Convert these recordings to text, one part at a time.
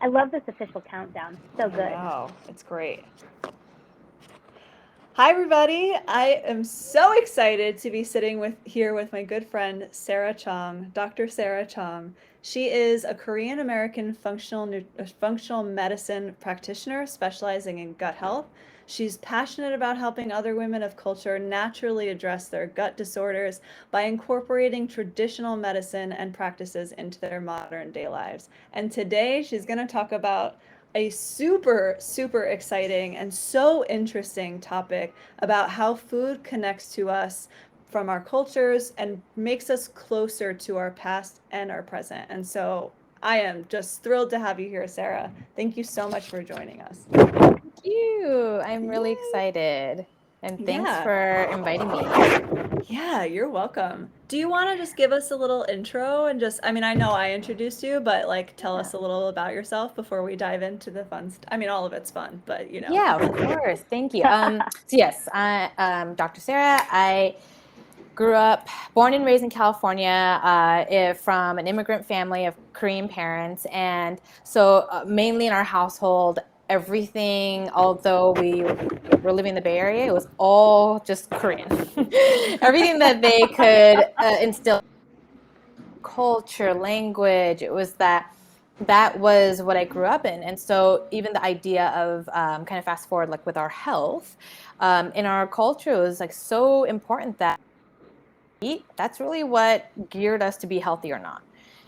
I love this official countdown. So good. Wow, it's great. Hi, everybody. I am so excited to be sitting here with my good friend Sara Chong, Dr. Sara Chong. She is a Korean American functional medicine practitioner specializing in gut health. She's passionate about helping other women of culture naturally address their gut disorders by incorporating traditional medicine and practices into their modern day lives. And today she's going to talk about a super, super exciting and so interesting topic about how food connects to us from our cultures and makes us closer to our past and our present. And so I am just thrilled to have you here, Sara. Thank you so much for joining us. Thank you. I'm really Yay. excited. And thanks Yeah. for inviting me. Yeah, you're welcome. Do you want to just give us a little intro and just, I mean, I know I introduced you, but like tell us a little about yourself before we dive into the fun stuff. I mean, all of it's fun, but you know. Yeah, of course. Thank you. So yes, I'm Dr. Sara. I grew up, born and raised in California, from an immigrant family of Korean parents. And so mainly in our household, everything, although we were living in the Bay Area, it was all just Korean. Everything that they could instill, culture, language, it was that was what I grew up in. And so even the idea of kind of fast forward, like with our health, in our culture, it was like so important that eat, that's really what geared us to be healthy or not.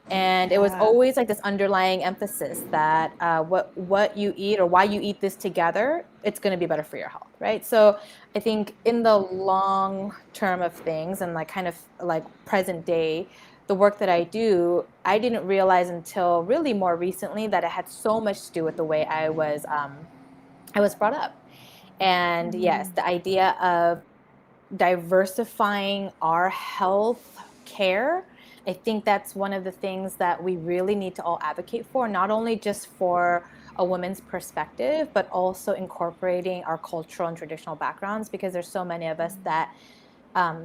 And it was Yeah. always like this underlying emphasis that what you eat or why you eat this together, it's going to be better for your health, right? So I think in the long term of things and like kind of like present day, the work that I do, I didn't realize until really more recently that it had so much to do with the way I was brought up. And yes, the idea of diversifying our health care, I think that's one of the things that we really need to all advocate for, not only just for a woman's perspective, but also incorporating our cultural and traditional backgrounds, because there's so many of us that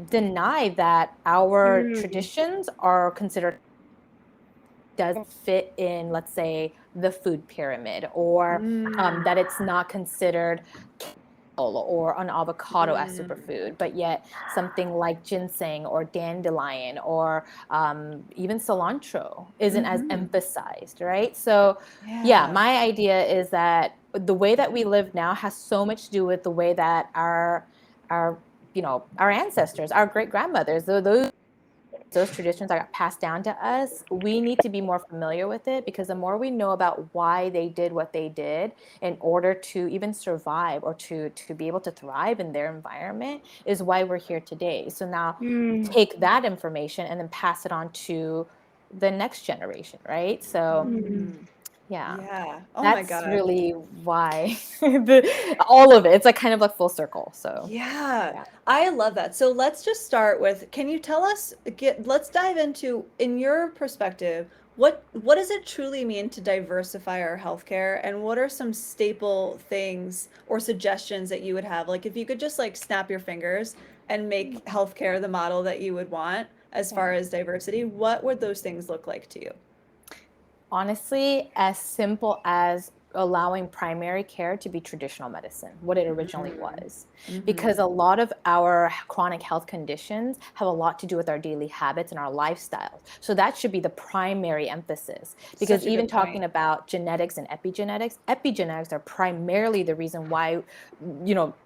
deny that our traditions are considered doesn't fit in, let's say, the food pyramid, or that it's not considered or an avocado as superfood, but yet something like ginseng or dandelion or even cilantro isn't as emphasized, right? So yeah, my idea is that the way that we live now has so much to do with the way that our our ancestors, our great grandmothers, those traditions that got passed down to us, we need to be more familiar with it, because the more we know about why they did what they did in order to even survive or to be able to thrive in their environment is why we're here today. So now take that information and then pass it on to the next generation, right? So yeah. Yeah. Oh my That's God. really why all of it. It's like kind of like full circle. So Yeah, I love that. So let's just start with, can you tell us, let's dive into, in your perspective, what does it truly mean to diversify our healthcare, and what are some staple things or suggestions that you would have? Like if you could just like snap your fingers and make healthcare the model that you would want as far as diversity, what would those things look like to you? honestly, as simple as allowing primary care to be traditional medicine, what it originally was. Because a lot of our chronic health conditions have a lot to do with our daily habits and our lifestyles. So that should be the primary emphasis. Because Such a even good point. talking about genetics and epigenetics are primarily the reason why,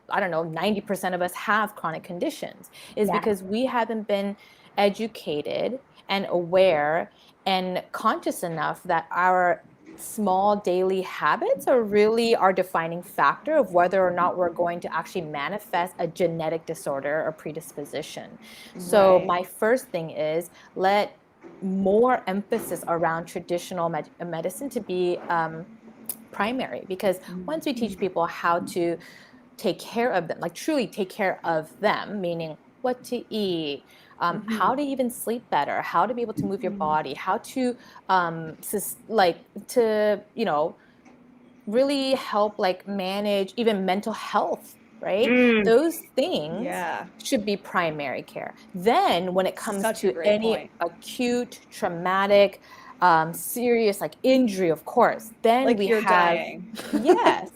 I don't know, 90% of us have chronic conditions, is because we haven't been educated and aware and conscious enough that our small daily habits are really our defining factor of whether or not we're going to actually manifest a genetic disorder or predisposition. So my first thing is let more emphasis around traditional medicine to be primary, because once we teach people how to take care of them, like truly take care of them, meaning what to eat, how to even sleep better, how to be able to move your body, how to really help like manage even mental health, right? Those things Yeah, should be primary care. Then when it comes such a to great any point. acute traumatic serious like injury, of course, then Like we you're have, dying. yes,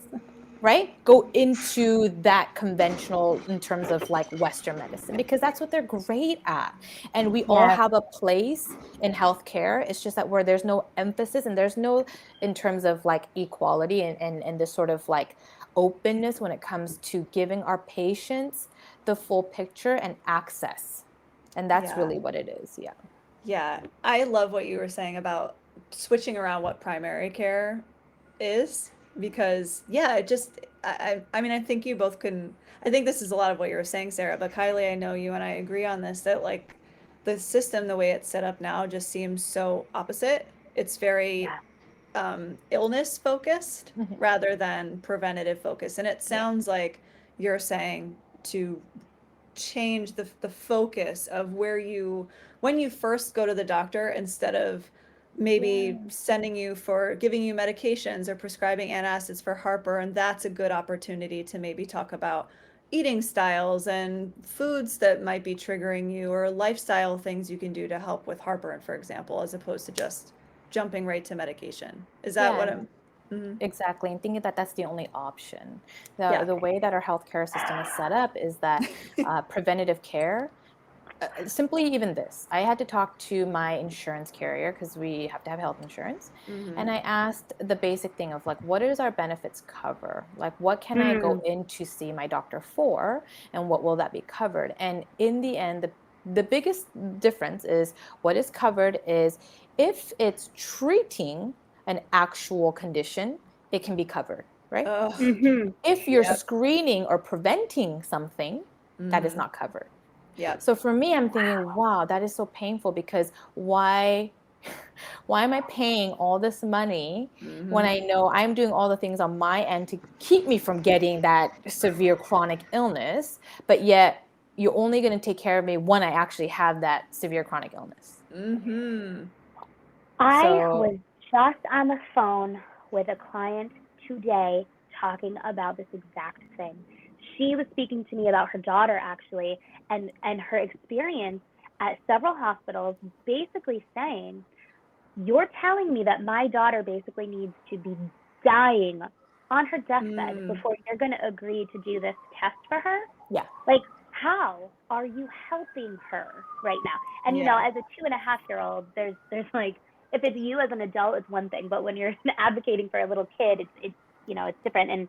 right? Go into that conventional in terms of like Western medicine, because that's what they're great at. And we all Yes. have a place in healthcare. It's just that where there's no emphasis and there's no, in terms of like equality and this sort of like openness when it comes to giving our patients the full picture and access. And that's Yeah. really what it is. Yeah. Yeah. I love what you were saying about switching around what primary care is, because yeah, it just I mean, I think you both can, I think this is a lot of what you were saying, Sarah, but Kylie, I know you and I agree on this, that like the system, the way it's set up now, just seems so opposite. It's very Yeah. illness focused Mhm. rather than preventative focus. And it Yeah. sounds like you're saying to change the focus of where you, when you first go to the doctor, instead of maybe Yeah. sending you for giving you medications or prescribing antacids for heartburn, that's a good opportunity to maybe talk about eating styles and foods that might be triggering you, or lifestyle things you can do to help with heartburn, for example, as opposed to just jumping right to medication. Is that what Yeah. I'm? Mhm. Exactly, and thinking that that's the only option. The Yeah. the way that our healthcare system is set up is that preventative care, simply even this, I had to talk to my insurance carrier because we have to have health insurance, and Hmm. I asked the basic thing of like, what does our benefits cover? Like, what can I go Mm. in to see my doctor for, and what will that be covered? And in the end, the biggest difference is what is covered is if it's treating an actual condition, it can be covered, right? Oh, Mhm. If you're yep. screening or preventing something, that is Hmm. not covered. Yep. So for me, I'm thinking, Wow. wow, that is so painful because why why am I paying all this money when Hmm. I know I'm doing all the things on my end to keep me from getting that severe chronic illness, but yet you're only going to take care of me when I actually have that severe chronic illness. Hmm. I So, was just on the phone with a client today talking about this exact thing. She was speaking to me about her daughter actually, and her experience at several hospitals, basically saying, "You're telling me that my daughter basically needs to be dying on her deathbed Mm. before you're going to agree to do this test for her? yeah. Like, how are you helping her right now?" And Yeah. as a 2.5-year-old, there's like, if it's you as an adult, it's one thing, but when you're advocating for a little kid, it's different. And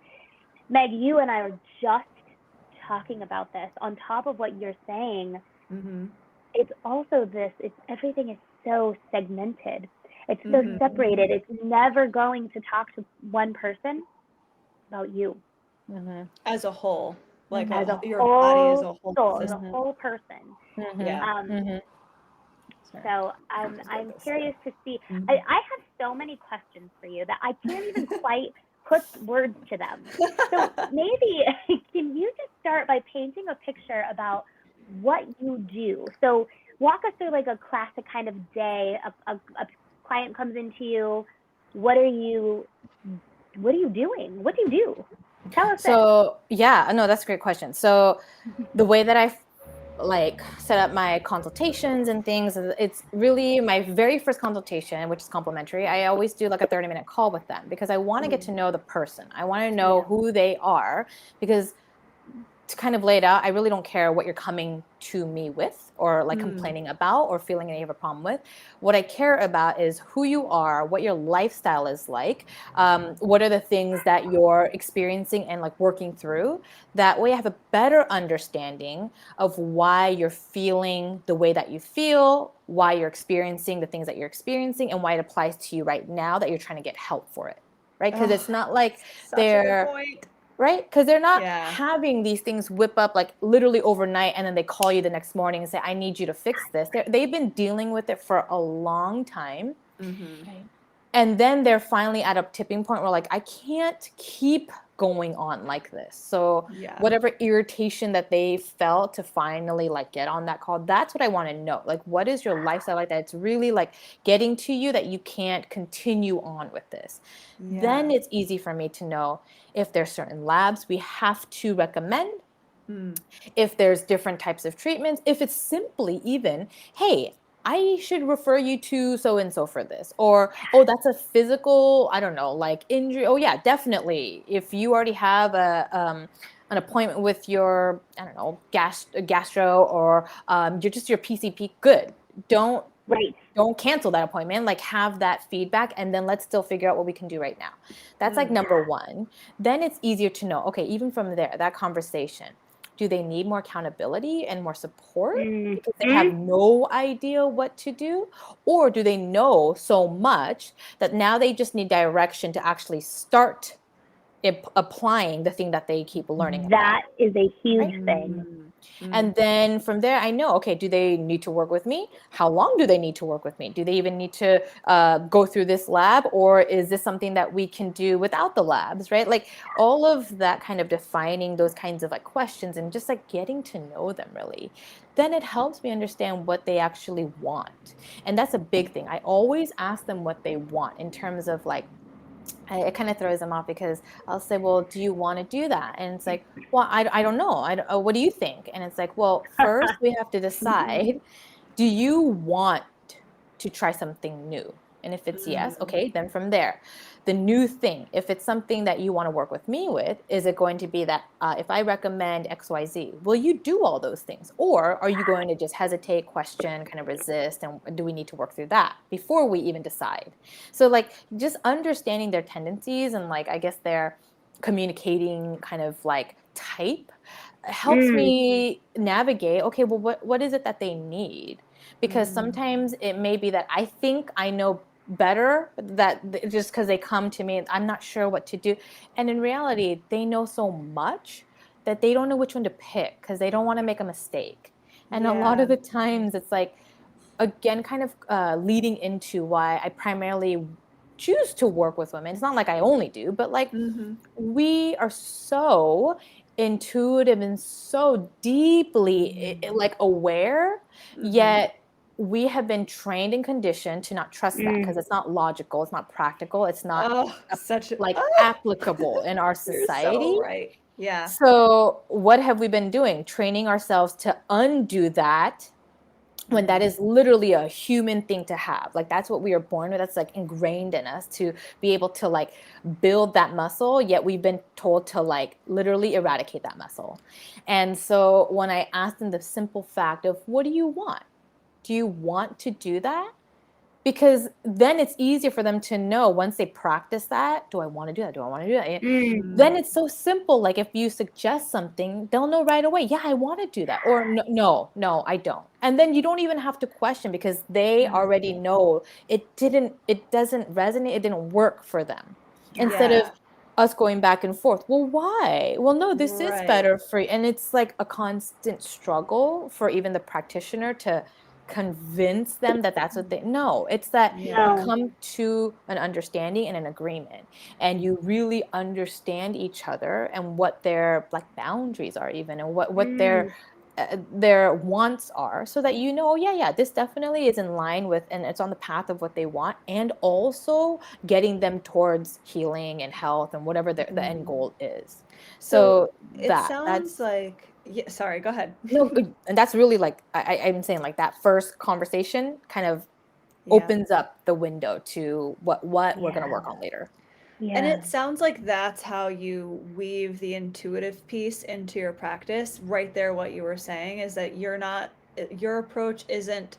Meg, you and I were just talking about this. On top of what you're saying, Hmm. it's also this. It's everything is so segmented. It's so Hmm. separated. It's never going to talk to one person about you Mm-hmm. As a whole, like Mm-hmm. as a your body as whole a whole soul, as a system. Mm-hmm. whole person. Mm-hmm. Yeah. Um, Mm-hmm. Sorry. So Just get I'm this here. curious to see. I Hmm. have so many questions for you that I can't even quite put words to them. So maybe can you just start by painting a picture about what you do? So walk us through like a classic kind of day. A client comes into you. What are you What are you doing? What do you do? Tell us this. So yeah, no, that's a great question. So the way that I like set up my consultations and things, it's really my very first consultation, which is complimentary. I always do like a 30-minute call with them because I want to get to know the person. I want to know Yeah. who they are, because to kind of lay it out, I really don't care what you're coming to me with or like Mm. complaining about or feeling any of a problem with. What I care about is who you are, what your lifestyle is like, what are the things that you're experiencing and like working through. That way I have a better understanding of why you're feeling the way that you feel, why you're experiencing the things that you're experiencing, and why it applies to you right now that you're trying to get help for it. Right? Because Oh, it's not like such a good they're point. right? Because they're not Yeah. having these things whip up like literally overnight and then they call you the next morning and say, I need you to fix this. They've been dealing with it for a long time. Hmm. Right. And then they're finally at a tipping point where like, I can't keep going on like this. So Yeah. whatever irritation that they felt to finally like get on that call, that's what I want to know. Like, what is your lifestyle like that it's really like getting to you that you can't continue on with this? Then Yeah. it's easy for me to know if there's certain labs we have to recommend, Mm. if there's different types of treatments, if it's simply even, hey, I should refer you to so and so for this. Or, oh, that's a physical, I don't know, like injury. Oh, yeah, definitely. If you already have an appointment with your, I don't know, gastro, or you're just your PCP, good. Don't Right. don't cancel that appointment. Like, have that feedback, and then let's still figure out what we can do right now. That's like number one. Then it's easier to know, okay, even from there, that conversation, do they need more accountability and more support because they have no idea what to do? Or do they know so much that now they just need direction to actually start applying the thing that they keep learning about? That is a huge Right? thing. And then from there, I know, okay, do they need to work with me? How long do they need to work with me? Do they even need to go through this lab, or is this something that we can do without the labs, right? Like all of that, kind of defining those kinds of like questions and just like getting to know them really. Then it helps me understand what they actually want. And that's a big thing. I always ask them what they want in terms of like, it kind of throws them off because I'll say, well, do you want to do that? And it's like, well, I don't know. What do you think? And it's like, well, first we have to decide, do you want to try something new? And if it's yes, okay, then from there, the new thing, if it's something that you want to work with me with, is it going to be that if I recommend XYZ, will you do all those things? Or are you going to just hesitate, question, kind of resist? And do we need to work through that before we even decide? So like just understanding their tendencies and like, I guess their communicating kind of like type helps me navigate, okay, well, what is it that they need? Because sometimes it may be that I think I know better, that just because they come to me, I'm not sure what to do. And in reality, they know so much that they don't know which one to pick because they don't want to make a mistake. And a lot of the times it's like, again, kind of leading into why I primarily choose to work with women. It's not like I only do, but like we are so intuitive and so deeply like aware, yet we have been trained and conditioned to not trust that because it's not logical, it's not practical, it's not like applicable in our You're society. so right. Yeah. So what have we been doing? Training ourselves to undo that when that is literally a human thing to have. Like that's what we are born with. That's like ingrained in us to be able to like build that muscle, yet we've been told to like literally eradicate that muscle. And so when I asked them the simple fact of, what do you want? Do you want to do that? Because then it's easier for them to know once they practice that, do I want to do that? Do I want to do that? Then it's so simple. Like if you suggest something, they'll know right away, yeah, I want to do that. Or no, I don't. And then you don't even have to question because they already know it doesn't resonate, it didn't work for them. Instead of us going back and forth, well, why? Well, no, this is better for you. And it's like a constant struggle for even the practitioner to convince them that that's what they no, it's that you come to an understanding and an agreement, and you really understand each other and what their like boundaries are even, and what their wants are, so that you know, yeah, this definitely is in line with and it's on the path of what they want, and also getting them towards healing and health and whatever the end goal is. So it sounds like sorry, go ahead. no, and that's really like I'm saying, like that first conversation kind of opens up the window to what we're going to work on later. And it sounds like that's how you weave the intuitive piece into your practice. Right there, what you were saying is that your approach isn't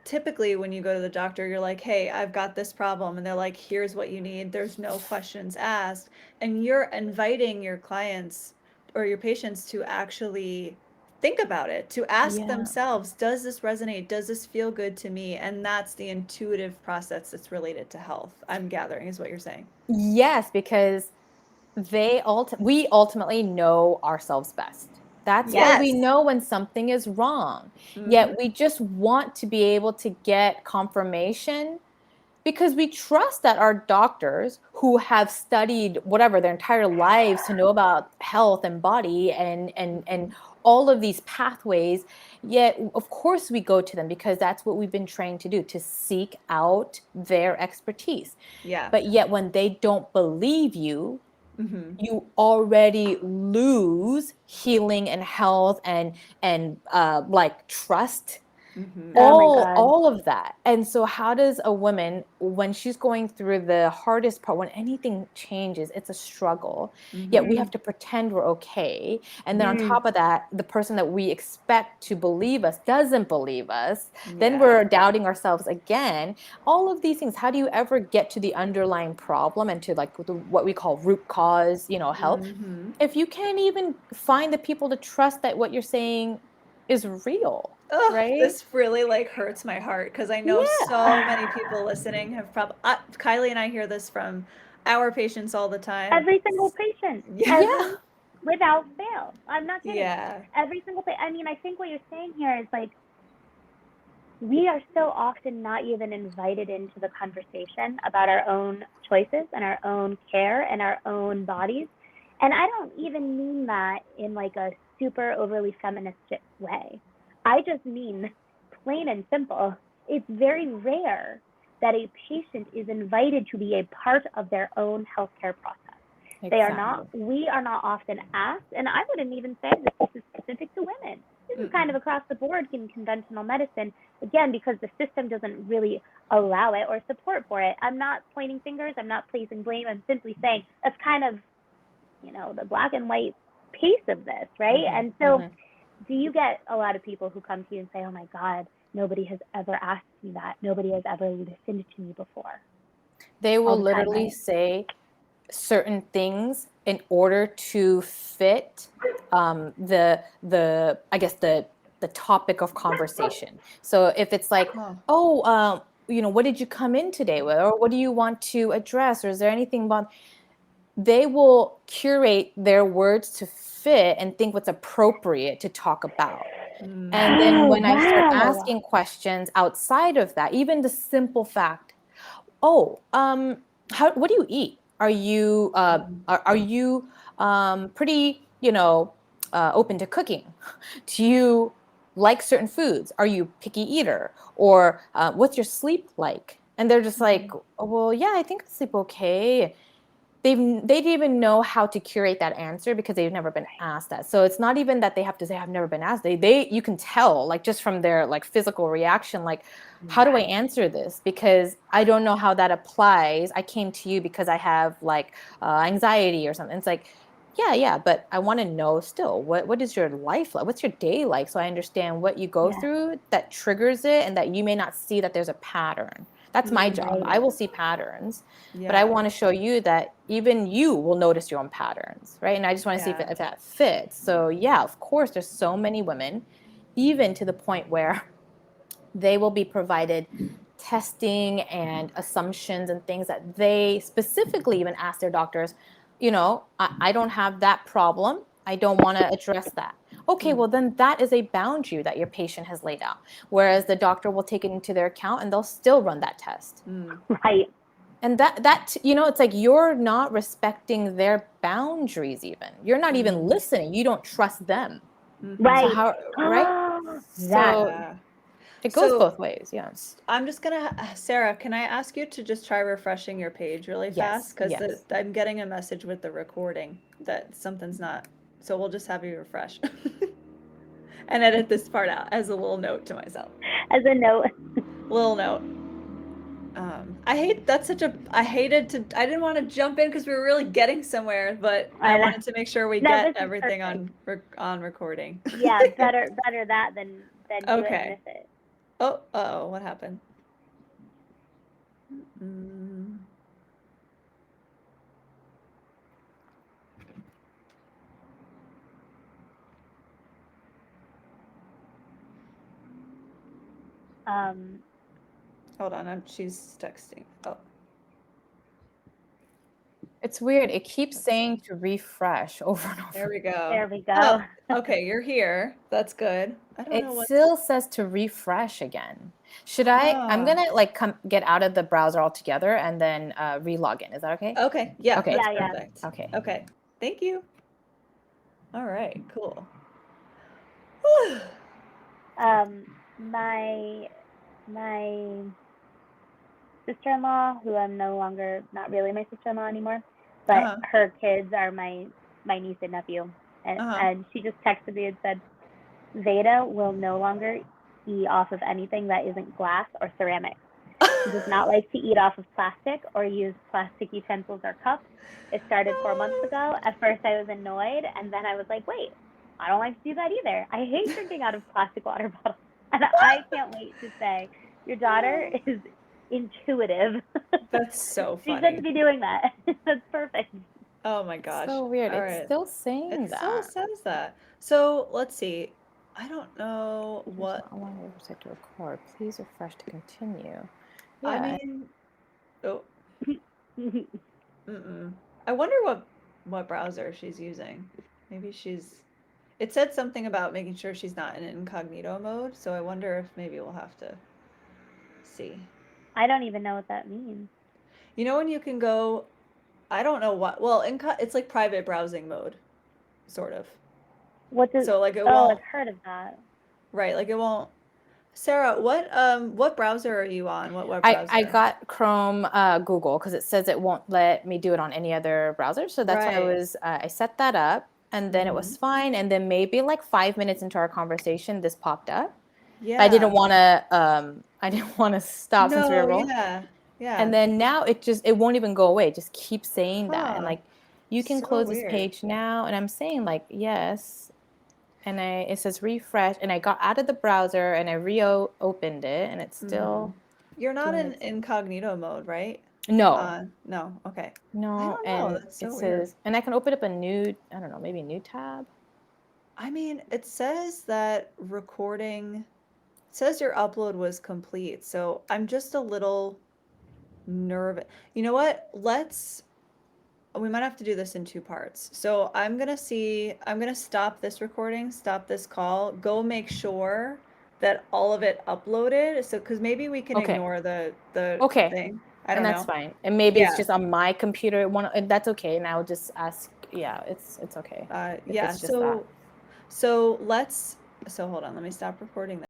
typically when you go to the doctor, you're like, hey, I've got this problem. And they're like, here's what you need. There's no questions asked. And you're inviting your clients or your patients to actually think about it, to ask themselves, does this resonate? Does this feel good to me? And that's the intuitive process that's related to health, I'm gathering, is what you're saying. Yes, because we ultimately know ourselves best. That's why we know when something is wrong. Yet we just want to be able to get confirmation because we trust that our doctors, who have studied whatever their entire lives to know about health and body and all of these pathways, yet of course we go to them because that's what we've been trained to do, to seek out their expertise. But yet when they don't believe you, you already lose healing and health and like trust Mhm. Oh my God. all of that. And so how does a woman, when she's going through the hardest part, when anything changes, it's a struggle, yet we Mhm. have to pretend we're okay. And then on Mm. top of that, the person that we expect to believe us doesn't believe us. Then Yeah. we're doubting ourselves again. All of these things, how do you ever get to the underlying problem and to like what we call root cause, help? Mhm. If you can't even find the people to trust that what you're saying is real, Ugh, right? this really like hurts my heart because I know Yeah. so many people listening have probably Kylie and I hear this from our patients all the time. Every single patient. Yeah. Yeah. Without fail. I'm not kidding. Yeah. Every single patient. I mean, I think what you're saying here is like, we are so often not even invited into the conversation about our own choices and our own care and our own bodies. And I don't even mean that in like a super overly feministic way. I just mean plain and simple. It's very rare that a patient is invited to be a part of their own healthcare process. They are not, we are not often asked, and I wouldn't even say this is specific to women. This is kind of across the board in conventional medicine, again, because the system doesn't really allow it or support for it. I'm not pointing fingers, I'm not placing blame, I'm simply saying that's kind of, the black and white piece of this, right? And so do you get a lot of people who come to you and say, oh my God, nobody has ever asked me that. Nobody has ever listened to me before. They will the time, literally right? say certain things in order to fit I guess the topic of conversation. So if it's like, what did you come in today with, or what do you want to address, or is there anything about, they will curate their words to fit and think what's appropriate to talk about. And then when I start asking questions outside of that, even the simple fact, what do you eat? Are you pretty, open to cooking? Do you like certain foods? Are you picky eater? Or what's your sleep like? And they're just like, oh, well, yeah, I think I sleep okay. They didn't even know how to curate that answer because they've never been asked that. So it's not even that they have to say I've never been asked. You can tell, like, just from their like physical reaction, like, how do I answer this? Because I don't know how that applies. I came to you because I have like anxiety or something. It's like, yeah, but I want to know still, what is your life like? What's your day like? So I understand what you go through that triggers it, and that you may not see that there's a pattern. That's my job. I will see patterns, but I want to show you that even you will notice your own patterns, right? And I just want to see if that fits. So yeah, of course, there's so many women, even to the point where they will be provided testing and assumptions and things that they specifically even ask their doctors, I don't have that problem. I don't want to address that. Okay, well, then that is a boundary that your patient has laid out. Whereas the doctor will take it into their account and they'll still run that test. Right. And that it's like you're not respecting their boundaries even. You're not even listening. You don't trust them. Right. So how, right? So it goes both ways, yeah. I'm just gonna, Sarah, can I ask you to just try refreshing your page really fast? Because I'm getting a message with the recording that something's not, so we'll just have you refresh. And edit this part out as a little note to myself. As a note. Little note. I didn't want to jump in because we were really getting somewhere, but I wanted to make sure we get everything on recording. Yeah, better that than do it and miss it. Oh, what happened? Hold on, she's texting. Oh. It's weird. It keeps saying to refresh over and over. There we go. There we go. Oh, okay, you're here. That's good. I don't know It what. still says to refresh again. Should I'm gonna like get out of the browser altogether and then re-log in. Is that okay? Okay. Yeah. Okay. That's Yeah, perfect. Okay. Okay. Thank you. All right. Cool. My sister-in-law, who I'm not really my sister-in-law anymore, but her kids are my niece and nephew, and she just texted me and said, Veda will no longer eat off of anything that isn't glass or ceramic. She does not like to eat off of plastic or use plastic utensils or cups. It started 4 months ago. At first, I was annoyed, and then I was like, wait, I don't like to do that either. I hate drinking out of plastic water bottles. And I can't wait to say, your daughter is intuitive. That's so She funny. shouldn't be doing that. That's perfect. Oh my gosh. So weird. All It's right. still saying It still that. says that. So let's see. I don't know what. I want your website to record. Please refresh to continue. I Yeah. mean, oh, I wonder what browser she's using. Maybe it said something about making sure she's not in incognito mode, so I wonder if maybe we'll have to see. I don't even know what that means. You know when you can go, I don't know what, well, it's like private browsing mode, sort of. What does? So like it Oh, won't, I've heard of that. right? Like it won't. Sarah, what browser are you on? What web browser? I got Chrome, Google, because it says it won't let me do it on any other browser. So that's why Right. I set that up, and then it was fine. And then maybe like 5 minutes into our conversation, this popped up. Yeah. I didn't want to stop since we were No, rolling. yeah. Yeah. And then now it won't even go away. It just keeps saying that. And Huh. like, you can So close this weird. page now. And I'm saying like, yes. And it says refresh, and I got out of the browser and I reopened it, and it's still. You're not doing in its- incognito mode, right? No. No. Okay. I No, don't know. and That's so it weird. says, and I can open up a new, I don't know, maybe a new tab. I mean, it says that it says your upload was complete, so I'm just a little nervous. You know what? We might have to do this in 2 parts. So I'm gonna stop this recording, stop this call, go make sure that all of it uploaded. So, because maybe we can Okay. ignore the Okay. thing. I don't And that's know. fine. And maybe Yeah. it's just on my computer. And that's okay. And I'll just ask. Yeah, it's okay. If Yeah. it's just that. So hold on. Let me stop recording.